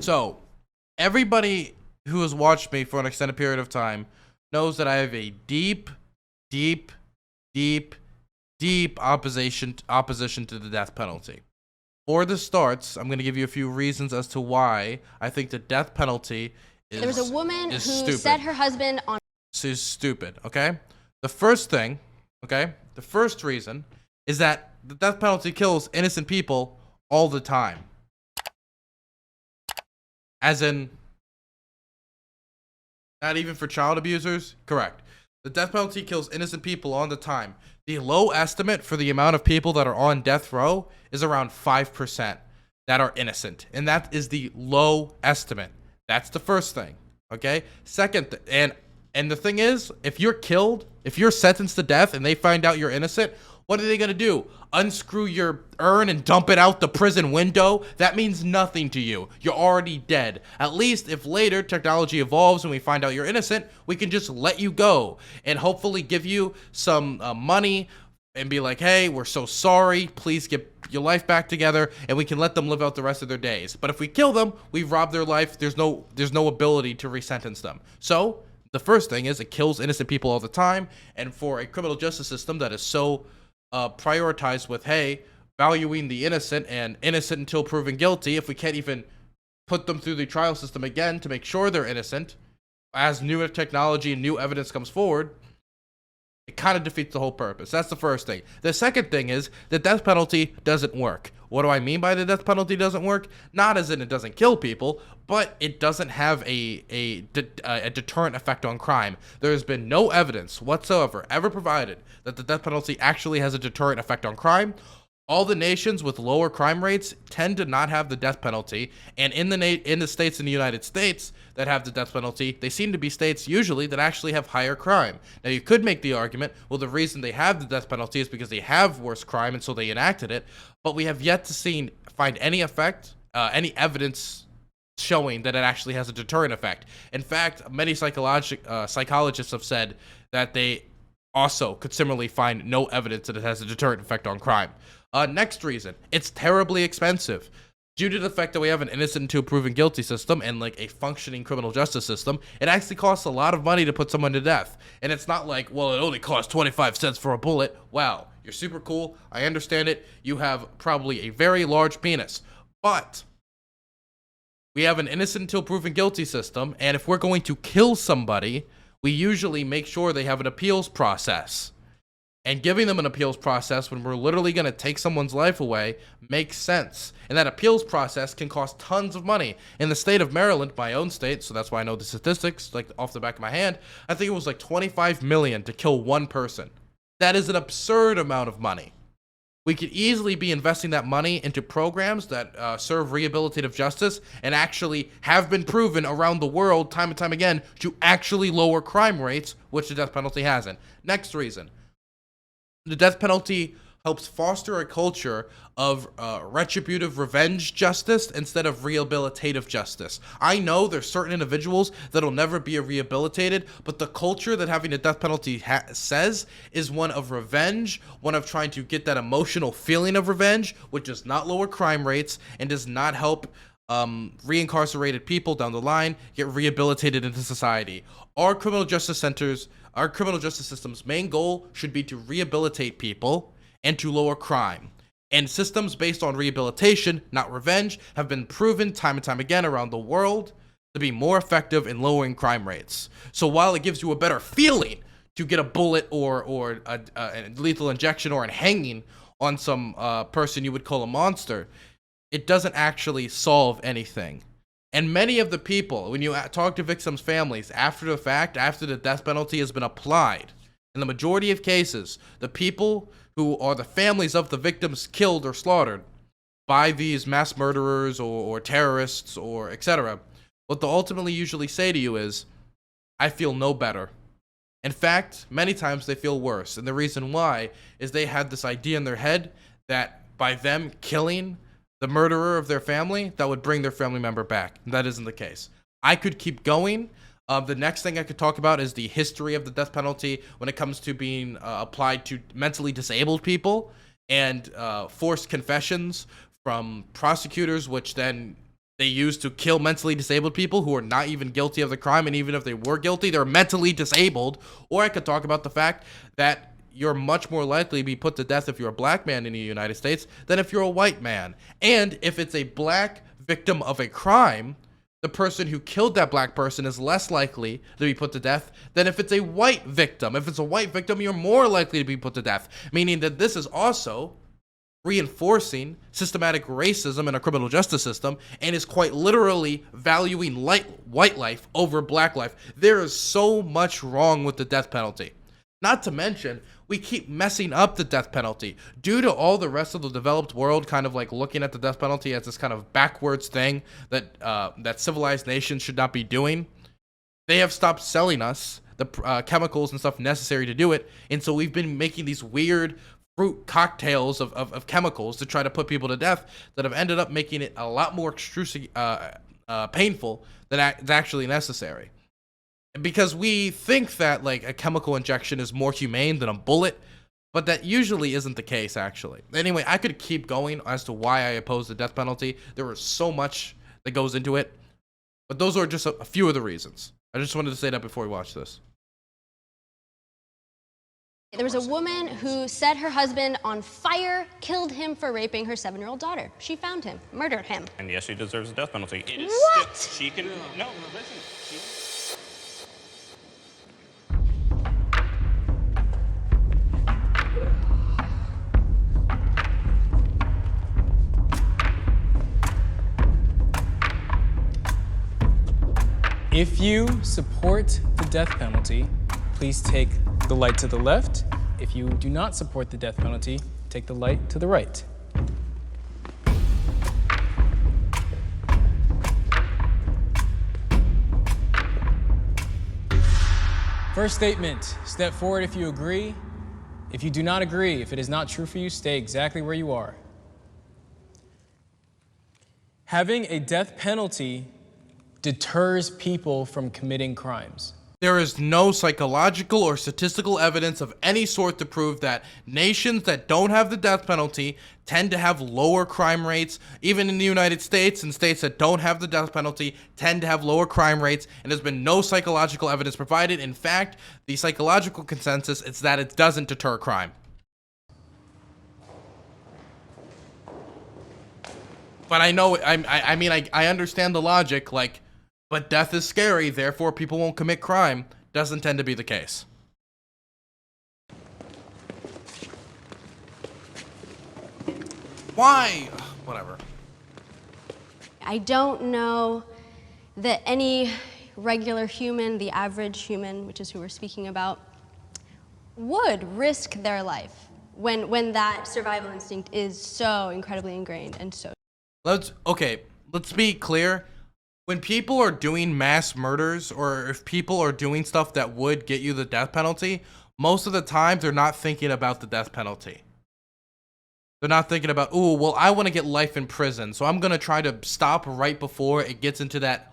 So, everybody who has watched me for an extended period of time knows that I have a deep, deep, deep, deep opposition to the death penalty. For the starts, I'm going to give you a few reasons as to why I think the death penalty is There was a woman who stupid. set her husband on. This is stupid, okay? The first thing, okay? The first reason is that the death penalty kills innocent people all the time. As in, not even for child abusers? Correct. The death penalty kills innocent people all the time. The low estimate for the amount of people that are on death row is around 5% that are innocent. And that is the low estimate. That's the first thing. Okay? Second, and the thing is, if you're killed, if you're sentenced to death and they find out you're innocent, what are they going to do? Unscrew your urn and dump it out the prison window? That means nothing to you. You're already dead. At least if later technology evolves and we find out you're innocent, we can just let you go and hopefully give you some money and be like, hey, we're so sorry. Please get your life back together, and we can let them live out the rest of their days. But if we kill them, we've robbed their life. There's no ability to resentence them. So the first thing is it kills innocent people all the time, and for a criminal justice system that is so prioritized with, hey, valuing the innocent and innocent until proven guilty, if we can't even put them through the trial system again to make sure they're innocent, as new technology and new evidence comes forward, it kind of defeats the whole purpose. That's the first thing. The second thing is the death penalty doesn't work. What do I mean by the death penalty doesn't work? Not as in it doesn't kill people, but it doesn't have a deterrent effect on crime. There has been no evidence whatsoever ever provided that the death penalty actually has a deterrent effect on crime. All the nations with lower crime rates tend to not have the death penalty, and in the states in the United States that have the death penalty, they seem to be states usually that actually have higher crime. Now, you could make the argument, well, the reason they have the death penalty is because they have worse crime, and so they enacted it, but we have yet to find any effect, any evidence showing that it actually has a deterrent effect. In fact, many psychologists have said that they also could similarly find no evidence that it has a deterrent effect on crime. Next reason, it's terribly expensive. Due to the fact that we have an innocent until proven guilty system and like a functioning criminal justice system, it actually costs a lot of money to put someone to death. And it's not like, well, it only costs 25 cents for a bullet. Wow, you're super cool. I understand it. You have probably a very large penis. But we have an innocent until proven guilty system, and if we're going to kill somebody, we usually make sure they have an appeals process. And giving them an appeals process when we're literally going to take someone's life away makes sense. And that appeals process can cost tons of money. In the state of Maryland, my own state, so that's why I know the statistics, like off the back of my hand, I think it was like $25 million to kill one person. That is an absurd amount of money. We could easily be investing that money into programs that serve rehabilitative justice and actually have been proven around the world time and time again to actually lower crime rates, which the death penalty hasn't. Next reason. The death penalty helps foster a culture of retributive revenge justice instead of rehabilitative justice. I know there's certain individuals that'll never be rehabilitated, but the culture that having a death penalty says is one of revenge, one of trying to get that emotional feeling of revenge, which does not lower crime rates and does not help reincarcerated people down the line get rehabilitated into society. Our criminal justice system's main goal should be to rehabilitate people and to lower crime. And systems based on rehabilitation, not revenge, have been proven time and time again around the world to be more effective in lowering crime rates. So while it gives you a better feeling to get a bullet or a lethal injection or a hanging on some person you would call a monster, it doesn't actually solve anything. And many of the people, when you talk to victims' families after the fact, after the death penalty has been applied, in the majority of cases, the people who are the families of the victims killed or slaughtered by these mass murderers or terrorists or etc., what they'll ultimately usually say to you is, I feel no better. In fact, many times they feel worse. And the reason why is they had this idea in their head that by them killing the murderer of their family, that would bring their family member back. And that isn't the case. I could keep going. The next thing I could talk about is the history of the death penalty when it comes to being applied to mentally disabled people and forced confessions from prosecutors, which then they use to kill mentally disabled people who are not even guilty of the crime, and even if they were guilty, they're mentally disabled. Or I could talk about the fact that you're much more likely to be put to death if you're a black man in the United States than if you're a white man. And if it's a black victim of a crime, the person who killed that black person is less likely to be put to death than if it's a white victim. If it's a white victim, you're more likely to be put to death, meaning that this is also reinforcing systematic racism in our criminal justice system and is quite literally valuing white life over black life. There is so much wrong with the death penalty. Not to mention, we keep messing up the death penalty due to all the rest of the developed world kind of like looking at the death penalty as this kind of backwards thing that that civilized nations should not be doing. They have stopped selling us the chemicals and stuff necessary to do it, and so we've been making these weird fruit cocktails of chemicals to try to put people to death that have ended up making it a lot more painful than is actually necessary. Because we think that like a chemical injection is more humane than a bullet, but that usually isn't the case actually. Anyway, I could keep going as to why I oppose the death penalty. There was so much that goes into it, but those are just a few of the reasons. I just wanted to say that before we watch this. There was a woman who set her husband on fire, killed him for raping her 7-year-old daughter. She found him, murdered him. And yes, she deserves a death penalty. It is What? She can. No, listen. If you support the death penalty, please take the light to the left. If you do not support the death penalty, take the light to the right. First statement, step forward if you agree. If you do not agree, if it is not true for you, stay exactly where you are. Having a death penalty deters people from committing crimes. There is no psychological or statistical evidence of any sort to prove that nations that don't have the death penalty tend to have lower crime rates. Even in the United States, and states that don't have the death penalty tend to have lower crime rates, and there's been no psychological evidence provided. In fact, the psychological consensus is that it doesn't deter crime. But I know, I mean, I understand the logic, like, but death is scary, therefore people won't commit crime. Doesn't tend to be the case. Why? Whatever. I don't know that any regular human, the average human, which is who we're speaking about, would risk their life when that survival instinct is so incredibly ingrained and so. Let's be clear. When people are doing mass murders, or if people are doing stuff that would get you the death penalty, most of the time they're not thinking about the death penalty. They're not thinking about, ooh, well, I want to get life in prison, so I'm going to try to stop right before it gets into that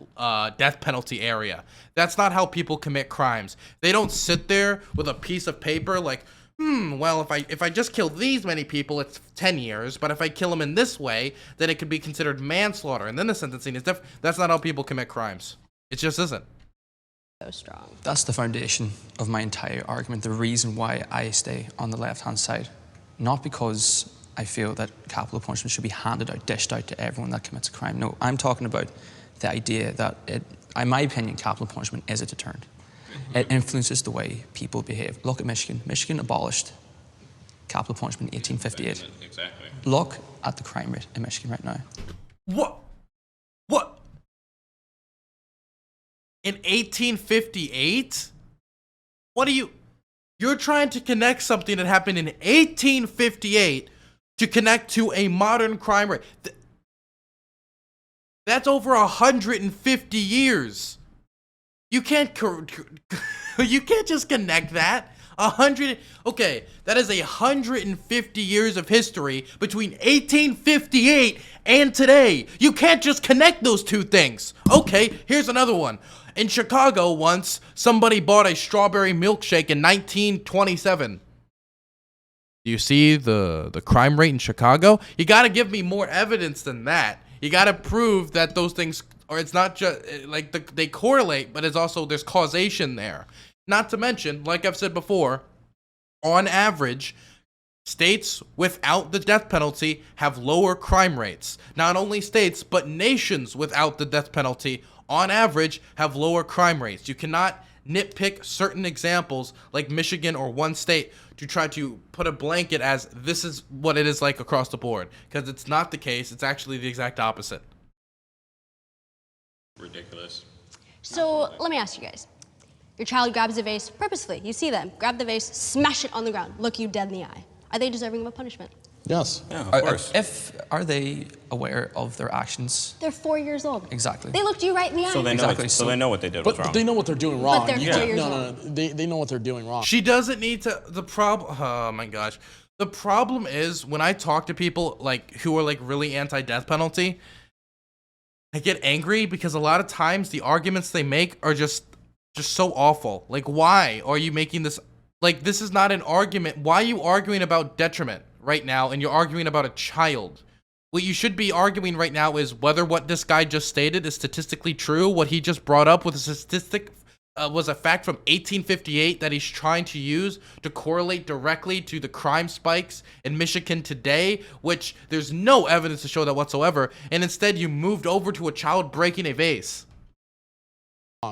death penalty area. That's not how people commit crimes. They don't sit there with a piece of paper like, well, if I just kill these many people, it's 10 years. But if I kill them in this way, then it could be considered manslaughter. And then the sentencing is different. That's not how people commit crimes. It just isn't. So strong. That's the foundation of my entire argument, the reason why I stay on the left-hand side. Not because I feel that capital punishment should be handed out, dished out to everyone that commits a crime. No, I'm talking about the idea that, in my opinion, capital punishment is a deterrent. It influences the way people behave. Look at Michigan. Michigan abolished capital punishment in 1858. Exactly. Look at the crime rate in Michigan right now. What? In 1858? What are you... You're trying to connect something that happened in 1858 to connect to a modern crime rate. That's over 150 years. You can't just connect that. 100. Okay, that is 150 years of history between 1858 and today. You can't just connect those two things. Okay, here's another one. In Chicago once, somebody bought a strawberry milkshake in 1927. Do you see the crime rate in Chicago? You got to give me more evidence than that. You got to prove that those things, or it's not just like they correlate, but it's also there's causation there. Not to mention, like I've said before, on average, states without the death penalty have lower crime rates. Not only states, but nations without the death penalty, on average, have lower crime rates. You cannot nitpick certain examples like Michigan or one state to try to put a blanket as this is what it is like across the board, because it's not the case. It's actually the exact opposite. Ridiculous. So let me ask you guys. Your child grabs a vase purposefully. You see them. Grab the vase, smash it on the ground, look you dead in the eye. Are they deserving of a punishment? Yes. Yeah, of course. Are they aware of their actions? They're 4 years old. Exactly. They looked you right in the eye. So they know. Exactly. So they know what they did was But wrong. they know what they're doing wrong. they're You 4 can't- years no. They know what they're doing wrong. She doesn't need to. The problem. Oh my gosh. The problem is when I talk to people like who are like really anti-death penalty, I get angry because a lot of times the arguments they make are just so awful. Like, why are you making this? Like, this is not an argument. Why are you arguing about detriment right now and you're arguing about a child? What you should be arguing right now is whether what this guy just stated is statistically true. What he just brought up with a statistic was a fact from 1858 that he's trying to use to correlate directly to the crime spikes in Michigan today, which there's no evidence to show that whatsoever. And instead you moved over to a child breaking a vase.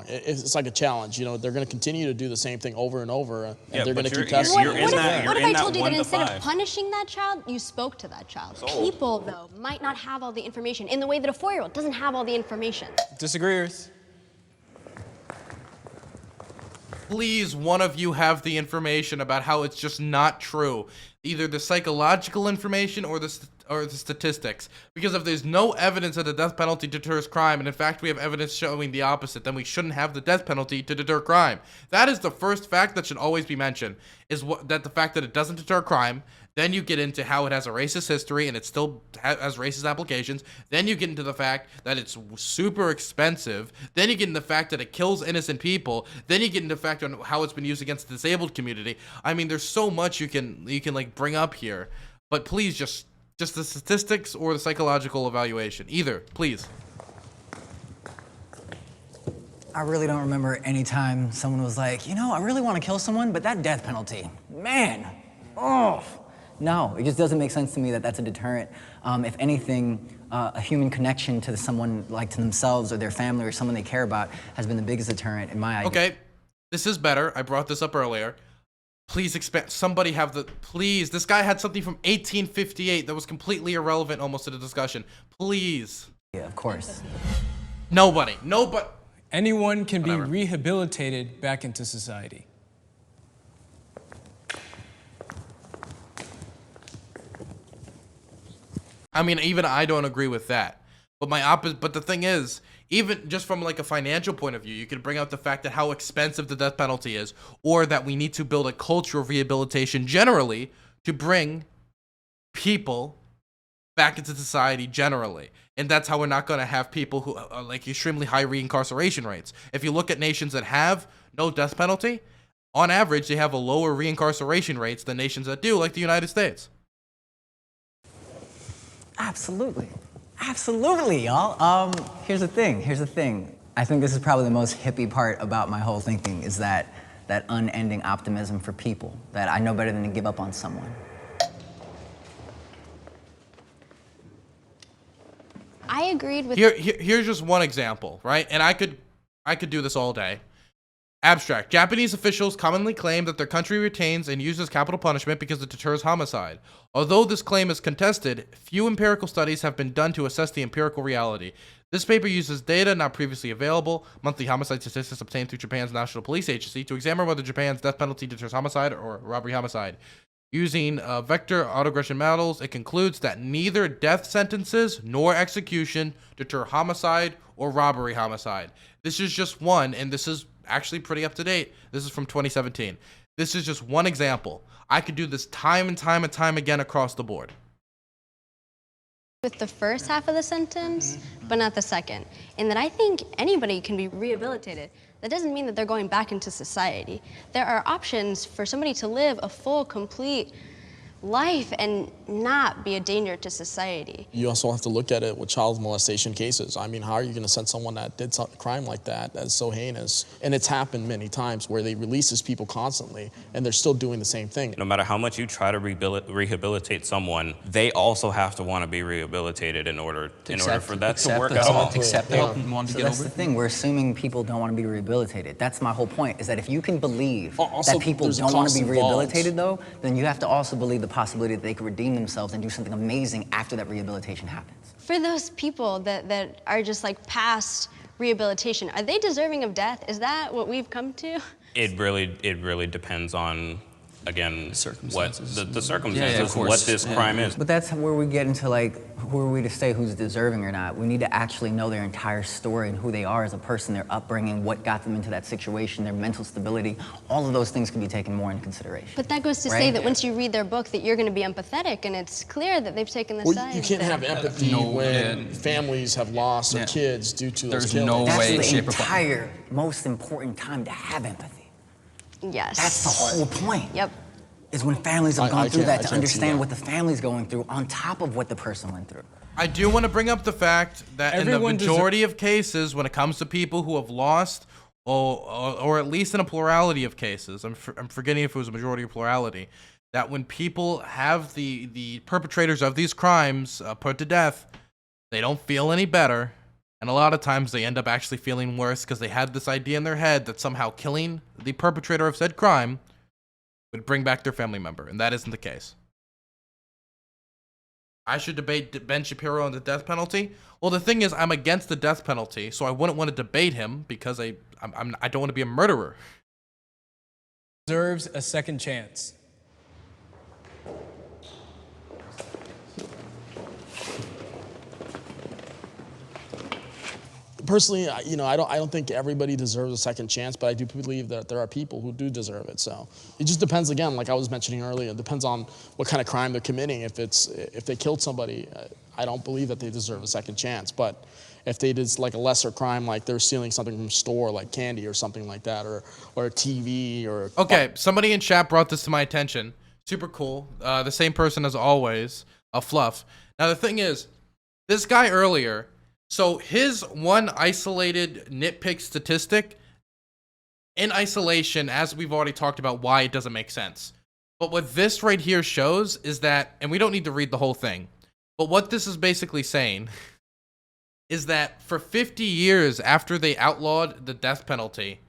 It's like a challenge. You know, they're going to continue to do the same thing over and over, and Yeah, they're but going to you're- keep testing. you're in What that- if, you're what if in I that told you 1 that to instead of 5. punishing that child, you spoke to that child? Sold. People, though, might not have all the information in the way that a 4-year-old doesn't have all the information. Disagreeers. Please, one of you have the information about how it's just not true. Either the psychological information or the statistics. Because if there's no evidence that the death penalty deters crime, and in fact we have evidence showing the opposite, then we shouldn't have the death penalty to deter crime. That is the first fact that should always be mentioned, is that the fact that it doesn't deter crime. Then you get into how it has a racist history and it still has racist applications. Then you get into the fact that it's super expensive. Then you get into the fact that it kills innocent people. Then you get into the fact on how it's been used against the disabled community. I mean, there's so much you can like bring up here. But please, just the statistics or the psychological evaluation. Either, please. I really don't remember any time someone was like, you know, I really want to kill someone, but that death penalty, man, oh. No, it just doesn't make sense to me that that's a deterrent. If anything, a human connection to someone, like to themselves or their family or someone they care about, has been the biggest deterrent in my idea. Okay, this is better. I brought this up earlier. Please expand. Somebody have the. Please, this guy had something from 1858 that was completely irrelevant almost to the discussion. Please. Yeah, of course. Nobody. Anyone can be Whatever. rehabilitated back into society. I mean, even I don't agree with that. But the thing is, even just from like a financial point of view, you could bring out the fact that how expensive the death penalty is, or that we need to build a culture of rehabilitation generally to bring people back into society generally. And that's how we're not going to have people who are like extremely high reincarceration rates. If you look at nations that have no death penalty, on average, they have a lower reincarceration rates than nations that do, like the United States. Absolutely. Absolutely, y'all. Here's the thing. I think this is probably the most hippie part about my whole thinking, is that unending optimism for people, that I know better than to give up on someone. I agreed with... Here's just one example, right? And I could do this all day. Abstract. Japanese officials commonly claim that their country retains and uses capital punishment because it deters homicide. Although this claim is contested, few empirical studies have been done to assess the empirical reality. This paper uses data not previously available, monthly homicide statistics obtained through Japan's National Police Agency, to examine whether Japan's death penalty deters homicide or robbery homicide. Using vector autoaggression models, it concludes that neither death sentences nor execution deter homicide or robbery homicide. This is just one, and this is actually pretty up to date. This is from 2017. This is just one example. I could do this time and time and time again across the board. With the first half of the sentence, but not the second. And that I think anybody can be rehabilitated. That doesn't mean that they're going back into society. There are options for somebody to live a full, complete life and not be a danger to society. You also have to look at it with child molestation cases. I mean, how are you going to send someone that did a crime like that that's so heinous? And it's happened many times where they release these people constantly and they're still doing the same thing. No matter how much you try to rehabilitate someone, they also have to want to be rehabilitated in order for that to work at all. Accept Yeah. help and want to So get that's over the it. thing, we're assuming people don't want to be rehabilitated. That's my whole point, is that if you can believe Also, that people there's a don't want to cost be involved. rehabilitated though, then you have to also believe the possibility that they could redeem themselves and do something amazing after that rehabilitation happens. For those people that are just like past rehabilitation, are they deserving of death? Is that what we've come to? It really depends on, again, Circumstances. what the circumstances, of course. what this crime is. But that's where we get into like, who are we to say who's deserving or not? We need to actually know their entire story and who they are as a person, their upbringing, what got them into that situation, their mental stability. All of those things can be taken more into consideration. But that goes to say Right? that once you read their book that you're going to be empathetic, and it's clear that they've taken the Well, side. you can't that- have empathy No, when families have lost their Yeah. kids due to those There's killings. no That's way, the shape, or form. entire most important time to have empathy. Yes. That's the whole point. Yep. Is when families have I gone through can't- I that to can't see understand that. what the family's going through on top of what the person went through. I do want to bring up the fact that Everyone in the majority of cases, when it comes to people who have lost, or at least in a plurality of cases, I'm forgetting if it was a majority or plurality, that when people have the perpetrators of these crimes put to death, they don't feel any better. And a lot of times they end up actually feeling worse because they had this idea in their head that somehow killing the perpetrator of said crime would bring back their family member. And that isn't the case. I should debate Ben Shapiro on the death penalty. Well, the thing is, I'm against the death penalty, so I wouldn't want to debate him because I don't want to be a murderer. Deserves a second chance. Personally, I don't think everybody deserves a second chance, but I do believe that there are people who do deserve it. So it just depends, again, like I was mentioning earlier, it depends on what kind of crime they're committing. If they killed somebody, I don't believe that they deserve a second chance. But if they did like a lesser crime, like they're stealing something from a store, like candy or something like that, or a TV or... Okay, somebody in chat brought this to my attention. Super cool. The same person as always, Fluff. Now the thing is, this guy earlier, so his one isolated nitpick statistic, in isolation, as we've already talked about why it doesn't make sense. But what this right here shows is that, and we don't need to read the whole thing, but what this is basically saying is that for 50 years after they outlawed the death penalty,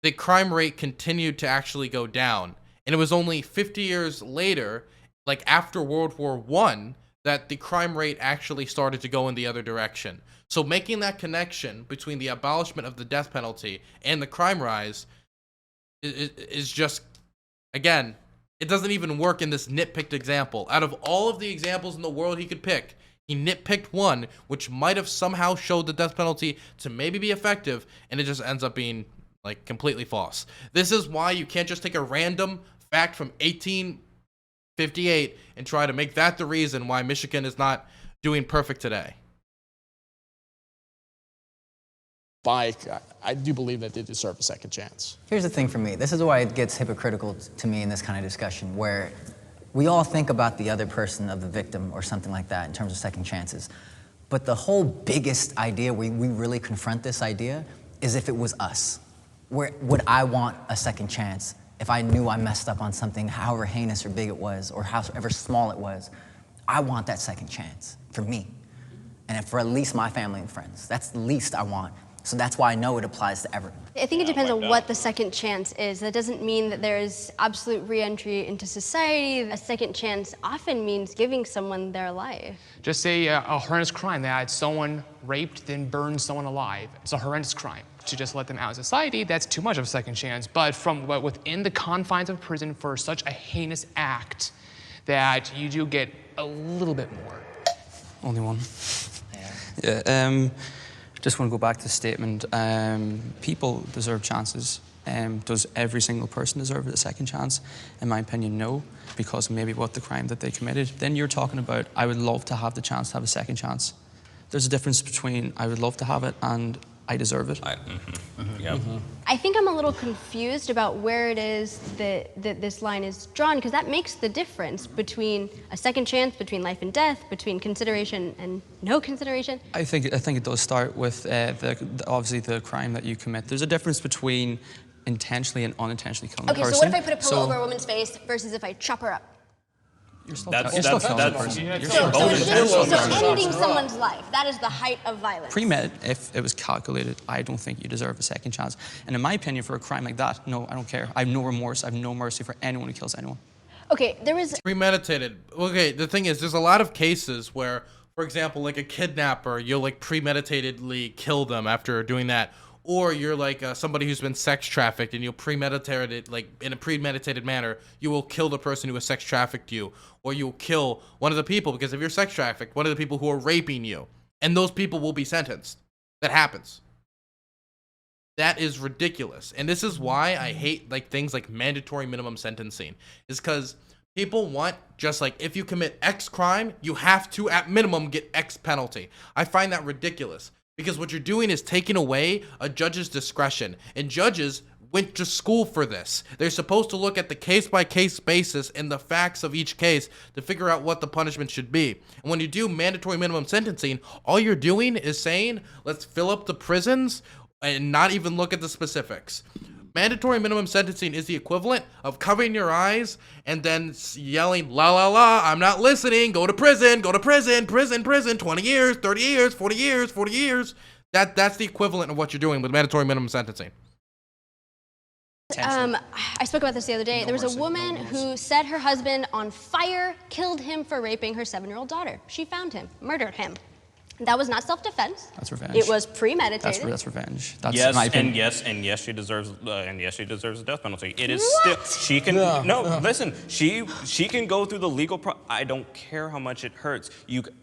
the crime rate continued to actually go down. And it was only 50 years later, like after World War I, that the crime rate actually started to go in the other direction. So making that connection between the abolishment of the death penalty and the crime rise is just, again, it doesn't even work in this nitpicked example. Out of all of the examples in the world he could pick, he nitpicked one which might have somehow showed the death penalty to maybe be effective, and it just ends up being like completely false. This is why you can't just take a random fact from 1858 and try to make that the reason why Michigan is not doing perfect today. I do believe that they deserve a second chance. Here's the thing for me. This is why it gets hypocritical to me in this kind of discussion, where we all think about the other person of the victim or something like that in terms of second chances. But the whole biggest idea, we really confront this idea, is if it was us. Where would I want a second chance if I knew I messed up on something, however heinous or big it was, or however small it was? I want that second chance for me. And for at least my family and friends. That's the least I want. So that's why I know it applies to everyone. I think it depends on what the second chance is. That doesn't mean that there's absolute re-entry into society. A second chance often means giving someone their life. Just say a horrendous crime that someone raped, then burned someone alive. It's a horrendous crime. To just let them out of society, that's too much of a second chance. But within the confines of prison for such a heinous act, that you do get a little bit more. Only one. Yeah. Just want to go back to the statement. People deserve chances. Does every single person deserve a second chance? In my opinion, no, because maybe what the crime that they committed. Then you're talking about, I would love to have the chance to have a second chance. There's a difference between I would love to have it and I deserve it. Yep. I think I'm a little confused about where it is that this line is drawn, because that makes the difference between a second chance, between life and death, between consideration and no consideration. I think it does start with obviously the crime that you commit. There's a difference between intentionally and unintentionally killing a person. Okay, so what if I put a pillow over a woman's face versus if I chop her up? You're still That's killing a person. So ending someone's life, that is the height of violence. If it was calculated, I don't think you deserve a second chance. And in my opinion, for a crime like that, no, I don't care. I have no remorse. I have no mercy for anyone who kills anyone. Okay, there was... Premeditated. Okay, the thing is, there's a lot of cases where, for example, like a kidnapper, you'll like premeditatedly kill them after doing that. Or you're like somebody who's been sex trafficked and you'll premeditate it, like in a premeditated manner, you will kill the person who has sex trafficked you. Or you'll kill one of the people, because if you're sex trafficked, one of the people who are raping you. And those people will be sentenced. That happens. That is ridiculous. And this is why I hate like things like mandatory minimum sentencing. Is because people want just like, if you commit X crime, you have to at minimum get X penalty. I find that ridiculous. Because what you're doing is taking away a judge's discretion. And judges went to school for this. They're supposed to look at the case-by-case basis and the facts of each case to figure out what the punishment should be. And when you do mandatory minimum sentencing, all you're doing is saying, let's fill up the prisons and not even look at the specifics. Mandatory minimum sentencing is the equivalent of covering your eyes and then yelling, la la la, I'm not listening, go to prison, prison, 20 years, 30 years, 40 years, 40 years. That's the equivalent of what you're doing with mandatory minimum sentencing. I spoke about this the other day. There was a woman who set her husband on fire, killed him for raping her 7-year-old daughter. She found him, murdered him. That was not self-defense. That's revenge. It was premeditated. That's revenge. That's Yes, my opinion. and yes, she deserves the death penalty. It is What? still she can listen. She can go through the legal. I don't care how much it hurts.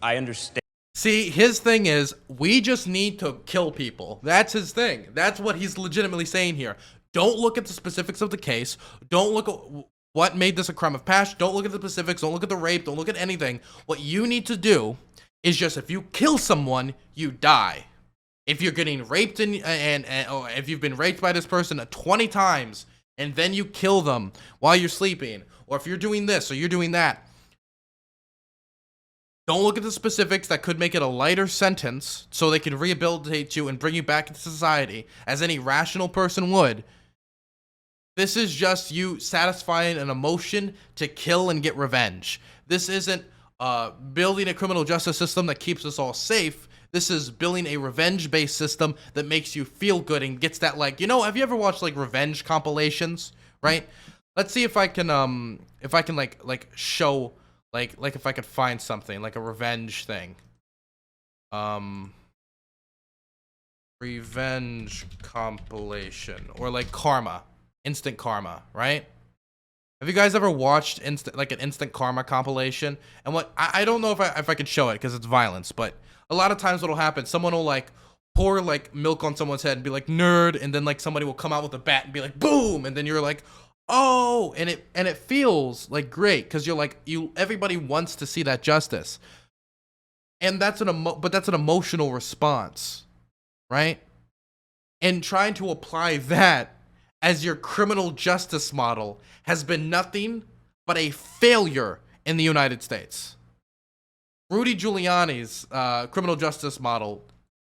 I understand. See, his thing is, we just need to kill people. That's his thing. That's what he's legitimately saying here. Don't look at the specifics of the case. Don't look at what made this a crime of passion. Don't look at the specifics. Don't look at the rape. Don't look at anything. What you need to do is just, if you kill someone, you die. If you're getting raped or if you've been raped by this person 20 times and then you kill them while you're sleeping, or if you're doing this or you're doing that, don't look at the specifics. That could make it a lighter sentence so they can rehabilitate you and bring you back into society as any rational person would. This is just you satisfying an emotion to kill and get revenge. This isn't building a criminal justice system that keeps us all safe. This is building a revenge-based system that makes you feel good and gets that, like, you know, have you ever watched like revenge compilations, right? Let's see if I can like show like if I could find something like a revenge thing. Revenge compilation, or like karma, instant karma, right? Have you guys ever watched an instant karma compilation? And what I don't know if I can show it because it's violence, but a lot of times what'll happen, someone will like pour like milk on someone's head and be like, nerd, and then like somebody will come out with a bat and be like, boom, and then you're like, oh, and it feels like great because you're like, everybody wants to see that justice, and that's an emotional response, right? And trying to apply that as your criminal justice model has been nothing but a failure in the United States. Rudy Giuliani's criminal justice model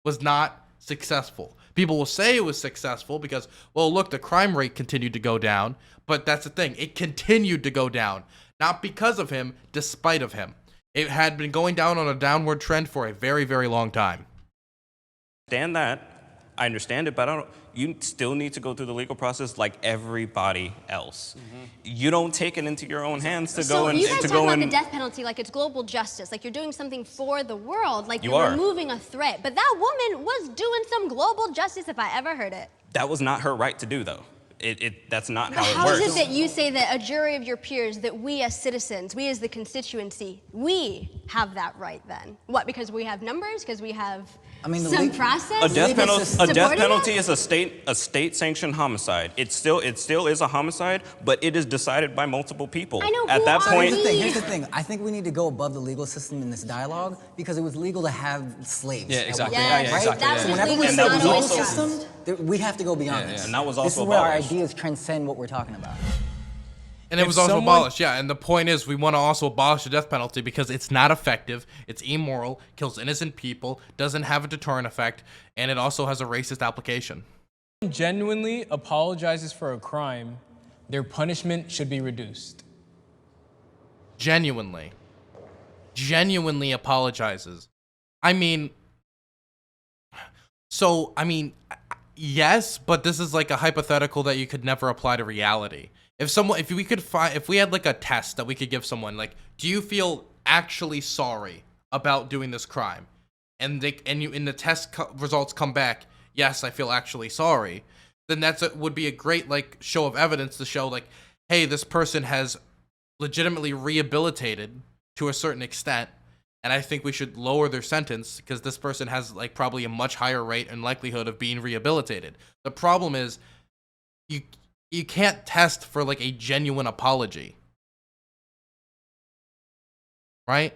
was not successful. People will say it was successful because, well, look, the crime rate continued to go down, but that's the thing. It continued to go down, not because of him, despite of him. It had been going down on a downward trend for a very, very long time. I understand it, but you still need to go through the legal process like everybody else. You don't take it into your own hands to go and So you guys talk about the death penalty like it's global justice, like you're doing something for the world, like you're removing a threat. But that woman was doing some global justice if I ever heard it. That was not her right to do, though. That's not how it How works. is it that you say that a jury of your peers, that we as citizens, we as the constituency, we have that right then? What, because we have numbers? Because we have I mean, some process. A death supporting penalty it? is a state-sanctioned homicide. It still is a homicide, but it is decided by multiple people. I know, At who that are point, we? Here's the thing. I think we need to go above the legal system in this dialogue because it was legal to have slaves. Yeah, exactly. Yes, Yeah, exactly. that was So whenever legal we And say that not was legal always also- just. we have to go beyond this. and that was This also is where our abolished. ideas transcend what we're talking about. And it If was also someone- abolished, yeah. And the point is, we want to also abolish the death penalty because it's not effective, it's immoral, kills innocent people, doesn't have a deterrent effect, and it also has a racist application. Genuinely apologizes for a crime, their punishment should be reduced. Genuinely apologizes. I mean, yes, but this is like a hypothetical that you could never apply to reality. If we had like a test that we could give someone, like, do you feel actually sorry about doing this crime? And the test results come back, yes, I feel actually sorry. Then would be a great like show of evidence to show like, hey, this person has legitimately rehabilitated to a certain extent, and I think we should lower their sentence because this person has like probably a much higher rate and likelihood of being rehabilitated. The problem is you can't test for like a genuine apology. Right?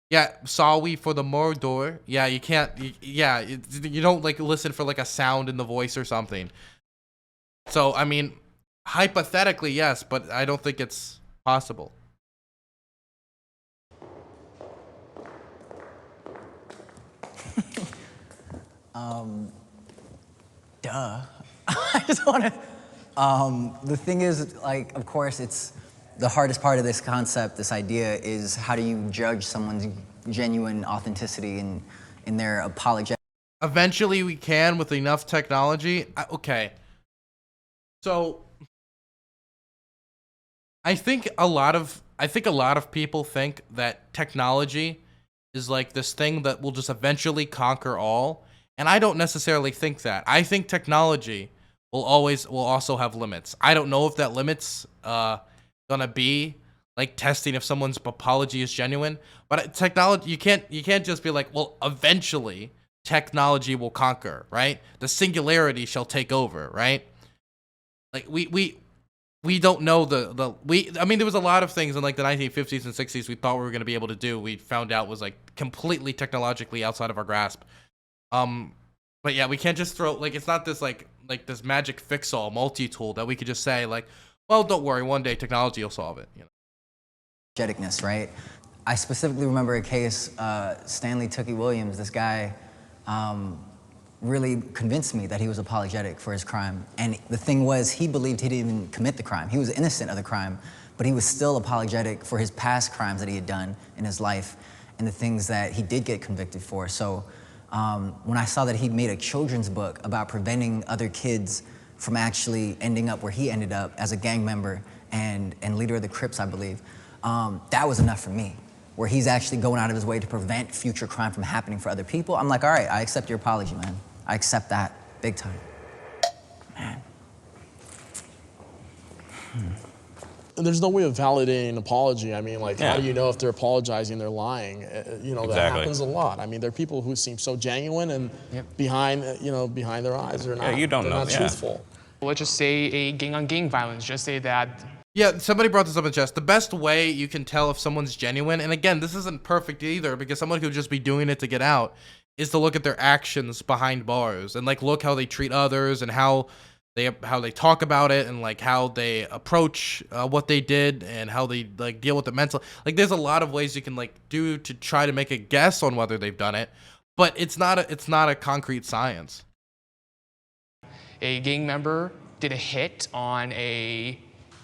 Yeah, sorry for the murder. Yeah, you can't. You don't like listen for like a sound in the voice or something. So, I mean, hypothetically, yes, but I don't think it's possible. Duh. I just want to. The thing is, like, of course, it's the hardest part of this concept, this idea, is how do you judge someone's genuine authenticity in their apologetic. Eventually, we can with enough technology. Okay. So, I think a lot of people think that technology is like this thing that will just eventually conquer all, and I don't necessarily think that. I think technology will also have limits. I don't know if that limit's gonna be like testing if someone's apology is genuine, but technology, you can't just be like, well, eventually technology will conquer, right? The singularity shall take over, right? Like we don't know I mean, there was a lot of things in like the 1950s and 60s we thought we were going to be able to do. We found out was like completely technologically outside of our grasp. But yeah, we can't just throw, like, it's not this like this magic fix-all multi-tool that we could just say like, well, don't worry, one day technology will solve it, you know. Energeticness, right? I specifically remember a case, Stanley Tookie Williams, this guy really convinced me that he was apologetic for his crime. And the thing was, he believed he didn't even commit the crime. He was innocent of the crime, but he was still apologetic for his past crimes that he had done in his life and the things that he did get convicted for. So when I saw that he'd made a children's book about preventing other kids from actually ending up where he ended up as a gang member and leader of the Crips, I believe, that was enough for me, where he's actually going out of his way to prevent future crime from happening for other people. I'm like, all right, I accept your apology, man. I accept that big time. Man. There's no way of validating an apology. I mean, like, Yeah. how do you know if they're apologizing, they're lying? You know, that Exactly. happens a lot. I mean, there are people who seem so genuine and behind their eyes, they're not. you don't they're know, not yeah. truthful. Let's just say a gang-on-gang violence. Just say that. Yeah, somebody brought this up in chat. The best way you can tell if someone's genuine, and again, this isn't perfect either, because someone could just be doing it to get out, is to look at their actions behind bars and like look how they treat others and how they talk about it and like how they approach what they did and how they like deal with the mental. Like, there's a lot of ways you can like do to try to make a guess on whether they've done it, but it's not a concrete science. A gang member did a hit on a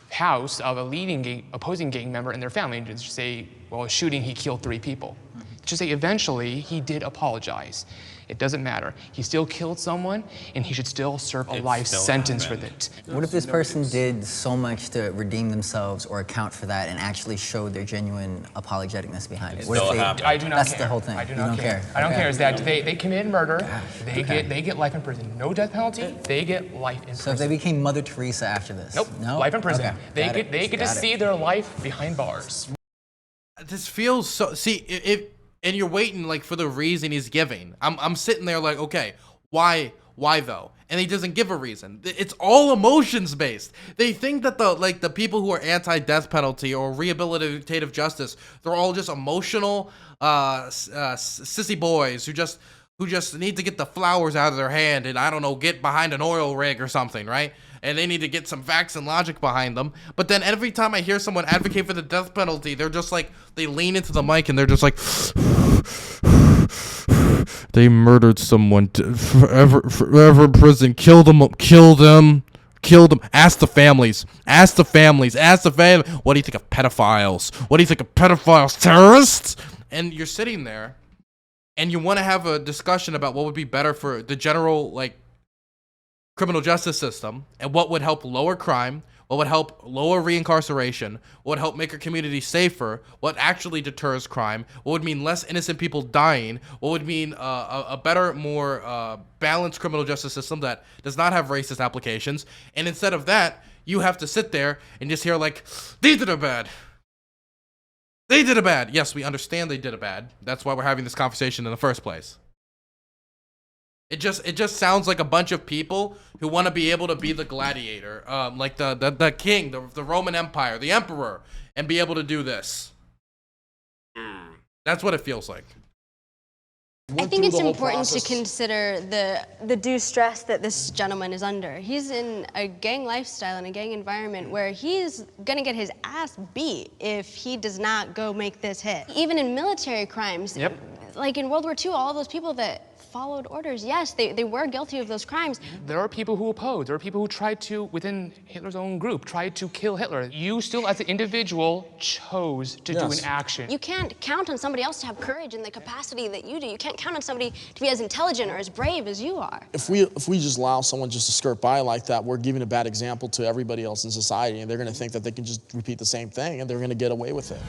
house of a opposing gang member and their family, and just say, well, a shooting, he killed 3 people. Just say eventually he did apologize. It doesn't matter. He still killed someone, and he should still serve a life sentence for it. What if this person did so much to redeem themselves or account for that and actually showed their genuine apologeticness behind it? What if still they, happened. I do not That's care. the whole thing. I do You not don't care. I don't Okay. care. Is that they committed murder, they Okay. get life in prison. No death penalty, they get life in prison. So if they became Mother Teresa after this? Nope, No? life in prison. Okay. They get to see their life behind bars. This feels so. See, and you're waiting like for the reason he's giving. I'm sitting there like, okay, why though? And he doesn't give a reason. It's all emotions based. They think that the people who are anti-death penalty or rehabilitative justice, they're all just emotional sissy boys who just need to get the flowers out of their hand and, I don't know, get behind an oil rig or something, right? And they need to get some facts and logic behind them. But then every time I hear someone advocate for the death penalty, they're just like, they lean into the mic and they're just like, they murdered someone, forever in prison, killed them. Ask the families. What do you think of pedophiles? What do you think of pedophiles? Terrorists? And you're sitting there and you want to have a discussion about what would be better for the general, like, criminal justice system and what would help lower crime, what would help lower reincarceration, what would help make our community safer, what actually deters crime, what would mean less innocent people dying, what would mean a better, more balanced criminal justice system that does not have racist applications. And instead of that, you have to sit there and just hear like, they did a bad. They did a bad. Yes, we understand they did a bad. That's why we're having this conversation in the first place. It just sounds like a bunch of people who want to be able to be the gladiator, like the king, the Roman Empire, the emperor, and be able to do this. That's what it feels like. I think it's important to consider the due stress that this gentleman is under. He's in a gang lifestyle and a gang environment where he's gonna get his ass beat if he does not go make this hit. Even in military crimes, like in World War II, all those people that followed orders, yes, they were guilty of those crimes. There are people who oppose. There are people who tried to, within Hitler's own group, tried to kill Hitler. You still, as an individual, chose to do an action. You can't count on somebody else to have courage in the capacity that you do. You can't count on somebody to be as intelligent or as brave as you are. If we just allow someone just to skirt by like that, we're giving a bad example to everybody else in society, and they're going to think that they can just repeat the same thing, and they're going to get away with it.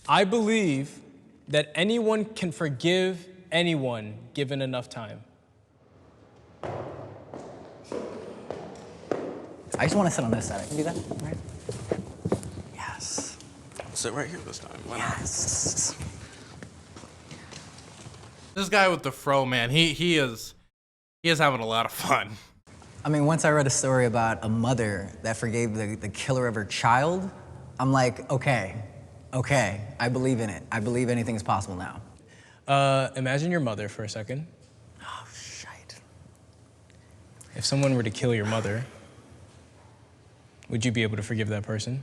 I believe that anyone can forgive anyone given enough time. I just want to sit on this side. I can do that, right? Yes. Sit right here this time. Why Yes. This guy with the fro, man, he is having a lot of fun. I mean, once I read a story about a mother that forgave the killer of her child, I'm like, okay, I believe in it. I believe anything is possible now. Imagine your mother for a second. Oh, shite. If someone were to kill your mother, would you be able to forgive that person?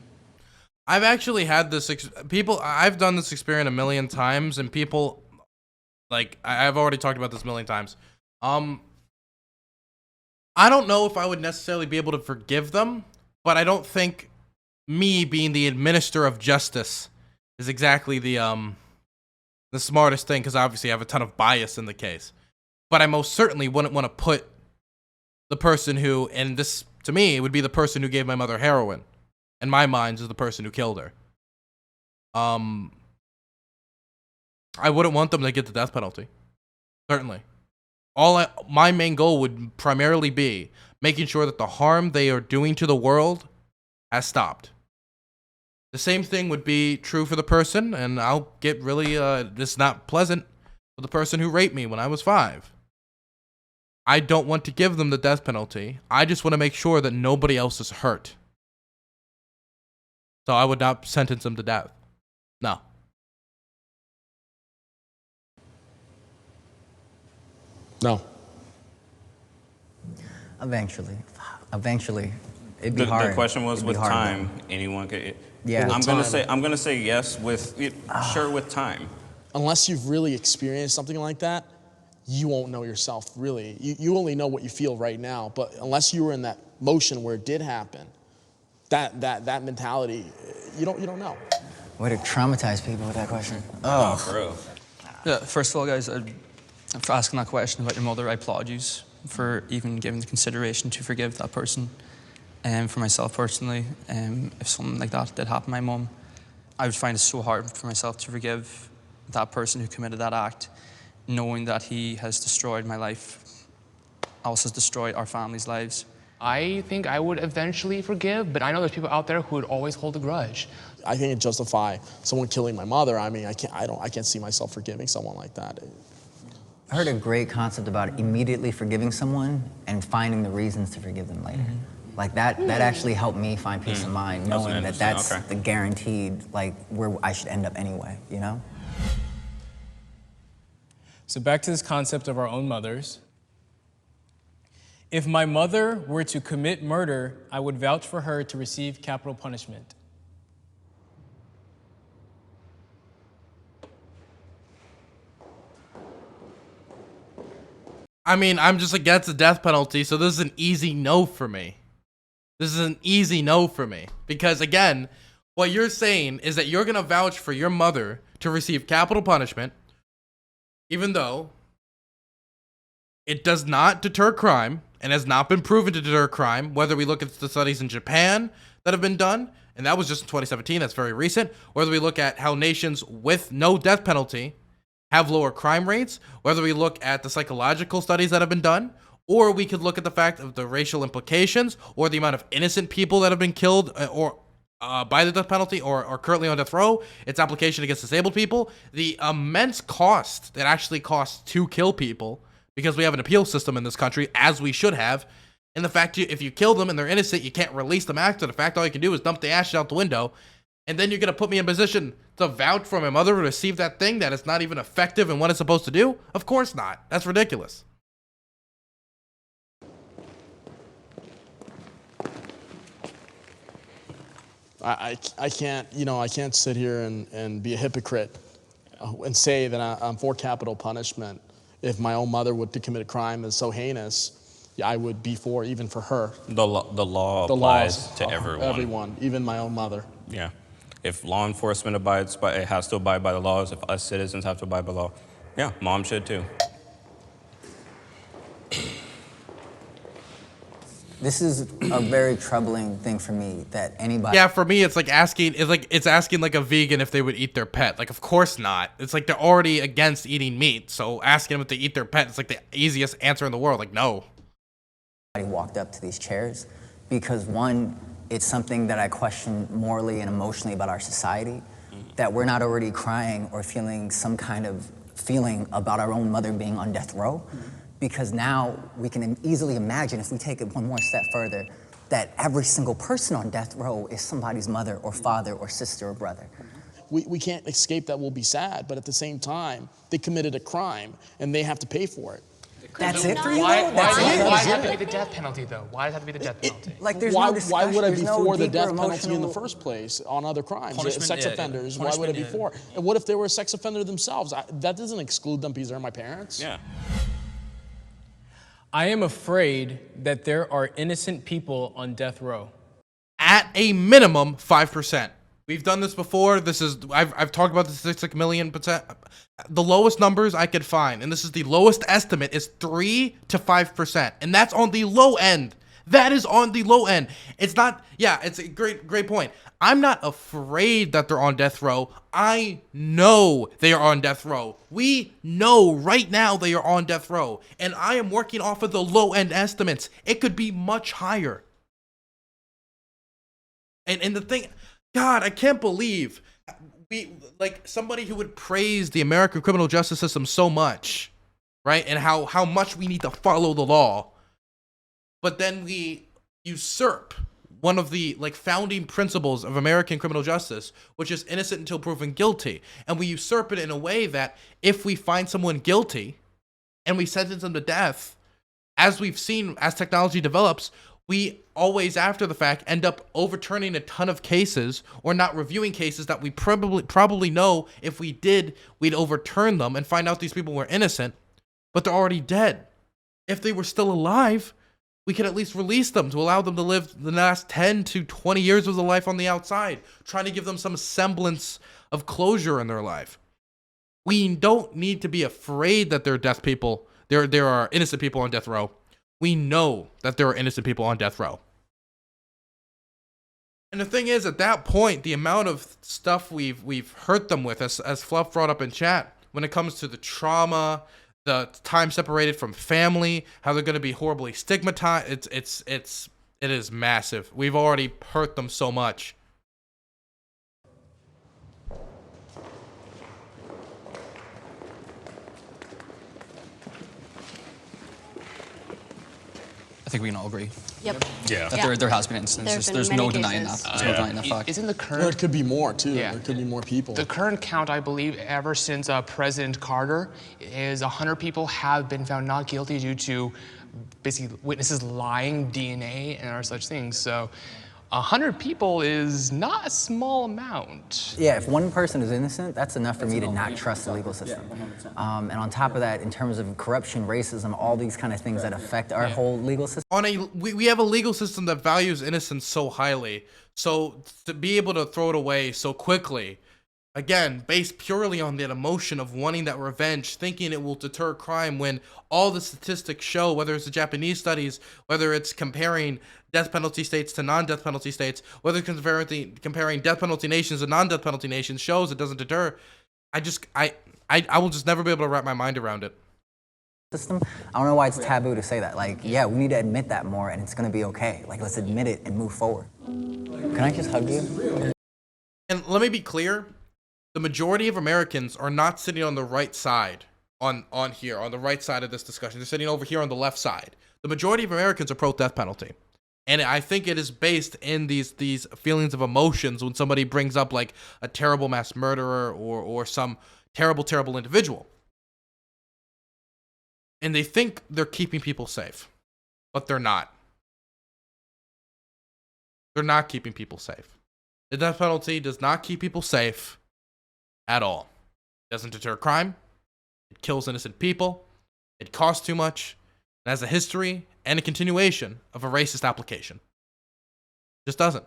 I've actually had this, I've done this experiment a million times, and people, like, I've already talked about this a million times. I don't know if I would necessarily be able to forgive them, but I don't think me being the administrator of justice is exactly the smartest thing, because obviously I have a ton of bias in the case. But I most certainly wouldn't want to put the person who, and this to me would be the person who gave my mother heroin, in my mind is the person who killed her. I wouldn't want them to get the death penalty. Certainly. My main goal would primarily be making sure that the harm they are doing to the world has stopped. The same thing would be true for the person, and I'll get really, it's not pleasant, for the person who raped me when I was 5. I don't want to give them the death penalty. I just want to make sure that nobody else is hurt. So I would not sentence them to death. No. No. Eventually. It'd be hard. The question was It'd with be hard, time, though. anyone could. Yeah. I'm gonna say yes with sure with time. Unless you've really experienced something like that, you won't know yourself, really. You only know what you feel right now, but unless you were in that motion where it did happen, that mentality, you don't know. Way to traumatize people with that question. Oh, for real. Yeah, first of all, guys, for asking that question about your mother, I applaud you for even giving the consideration to forgive that person. And for myself personally, if something like that did happen to my mum, I would find it so hard for myself to forgive that person who committed that act, knowing that he has destroyed my life, also has destroyed our family's lives. I think I would eventually forgive, but I know there's people out there who would always hold a grudge. I can't justify someone killing my mother. I mean, I can't see myself forgiving someone like that. I heard a great concept about immediately forgiving someone and finding the reasons to forgive them later. Like that actually helped me find peace of mind, knowing that that's the guaranteed, like, where I should end up anyway, you know? So back to this concept of our own mothers. If my mother were to commit murder, I would vouch for her to receive capital punishment. I mean, I'm just against the death penalty, so this is an easy no for me. This is an easy no for me. Because, again, what you're saying is that you're going to vouch for your mother to receive capital punishment, even though it does not deter crime and has not been proven to deter crime, whether we look at the studies in Japan that have been done, and that was just in 2017, that's very recent, whether we look at how nations with no death penalty have lower crime rates, whether we look at the psychological studies that have been done, or we could look at the fact of the racial implications or the amount of innocent people that have been killed or by the death penalty or are currently on death row, its application against disabled people, the immense cost that actually costs to kill people, because we have an appeal system in this country, as we should have, and the fact if you kill them and they're innocent, you can't release them after the fact. All you can do is dump the ashes out the window, and then you're going to put me in position to vouch for my mother to receive that thing that is not even effective in what it's supposed to do? Of course not. That's ridiculous. I can't, you know, I can't sit here and be a hypocrite and say that I'm for capital punishment. If my own mother would to commit a crime that's so heinous, yeah, I would be for, even for her. The law applies to everyone. Everyone, even my own mother. Yeah. If law enforcement abides by, it has to abide by the laws. If us citizens have to abide by law, yeah, mom should too. This is a very troubling thing for me that anybody. Yeah, for me, it's like asking, it's asking like a vegan if they would eat their pet. Like, of course not. It's like they're already against eating meat, so asking them if they eat their pet is like the easiest answer in the world. Like, no. Walked up to these chairs because, one, it's something that I question morally and emotionally about our society, that we're not already crying or feeling some kind of feeling about our own mother being on death row. Because now we can easily imagine, if we take it one more step further, that every single person on death row is somebody's mother or father or sister or brother. We can't escape that we'll be sad, but at the same time, they committed a crime and they have to pay for it. That's it for you? Why That's does it it? have to be the death penalty, though? Why does it have to be the death penalty? Like, there's Why, no discussion, why would I be there's no for the deeper death penalty in the emotional- first place on other crimes? Punishment, Sex yeah, offenders, why punishment, would I be for? And what if they were a sex offender themselves? That doesn't exclude them because they're my parents. Yeah. I am afraid that there are innocent people on death row. At a minimum, 5%. We've done this before. I've talked about this 6 million percent. The lowest numbers I could find, and this is the lowest estimate, is 3 to 5%, and that's on the low end. That is on the low end. It's not. Yeah, it's a great point. I'm not afraid that they're on death row. I know they are on death row. We know right now they are on death row, and I am working off of the low end estimates. It could be much higher. And the thing, God, I can't believe like somebody who would praise the American criminal justice system so much, right? And how much we need to follow the law. But then we usurp one of the like founding principles of American criminal justice, which is innocent until proven guilty. And we usurp it in a way that if we find someone guilty and we sentence them to death, as we've seen as technology develops, we always, after the fact, end up overturning a ton of cases or not reviewing cases that we probably know if we did, we'd overturn them and find out these people were innocent, but they're already dead. If they were still alive, we could at least release them to allow them to live the last 10 to 20 years of their life on the outside, trying to give them some semblance of closure in their life. We don't need to be afraid that there are death people. There are innocent people on death row. We know that there are innocent people on death row. And the thing is, at that point, the amount of stuff we've hurt them with, as Fluff brought up in chat, when it comes to the trauma, the time separated from family, how they're going to be horribly stigmatized, it is massive. We've already hurt them so much. think we can all agree Yep. Yeah. that there has been instances. been There's many no denying that. cases. There's no denying that fact. Isn't the There current could be more too. There could be more people. The current count, I believe, ever since President Carter, is 100 people have been found not guilty due to basically witnesses lying, DNA, and other such things. So 100 people is not a small amount. Yeah, if one person is innocent, that's enough for me to not trust the legal system. And on top of that, in terms of corruption, racism, all these kind of things that affect our whole legal system. We have a legal system that values innocence so highly, so to be able to throw it away so quickly, again, based purely on that emotion of wanting that revenge, thinking it will deter crime, when all the statistics show, whether it's the Japanese studies, whether it's comparing death penalty states to non-death penalty states, whether it's comparing death penalty nations to non-death penalty nations, shows it doesn't deter. I will just never be able to wrap my mind around it. System. I don't know why it's taboo to say that. Like, yeah, we need to admit that more, and it's gonna be okay. Like, let's admit it and move forward. Can I just hug you? And let me be clear, the majority of Americans are not sitting on the right side, on the right side of this discussion. They're sitting over here on the left side. The majority of Americans are pro-death penalty. And I think it is based in these feelings of emotions when somebody brings up like a terrible mass murderer or some terrible individual. And they think they're keeping people safe, but they're not. They're not keeping people safe. The death penalty does not keep people safe at all. It doesn't deter crime. It kills innocent people. It costs too much. It has a history and a continuation of a racist application. Just doesn't.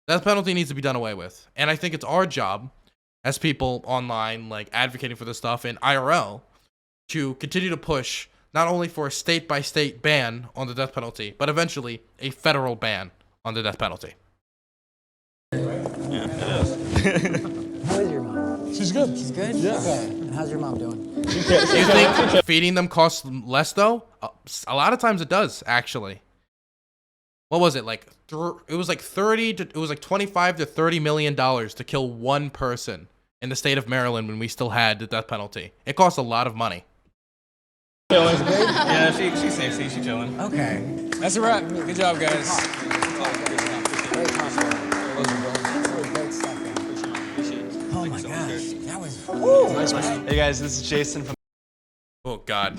Death penalty needs to be done away with. And I think it's our job as people online, like advocating for this stuff in IRL, to continue to push not only for a state-by-state ban on the death penalty, but eventually a federal ban on the death penalty. How is your mom? She's good. She's good? Yeah. Okay. And how's your mom doing? Do you think feeding them costs less, though? A lot of times it does, actually. What was it? Like, it was like 25 to $30 million to kill one person in the state of Maryland when we still had the death penalty. It costs a lot of money. Yeah, she's safe. She's chilling. Okay. That's a wrap. Good job, guys. Oh my gosh, that was. Hey guys, this is Jason from. Oh, God.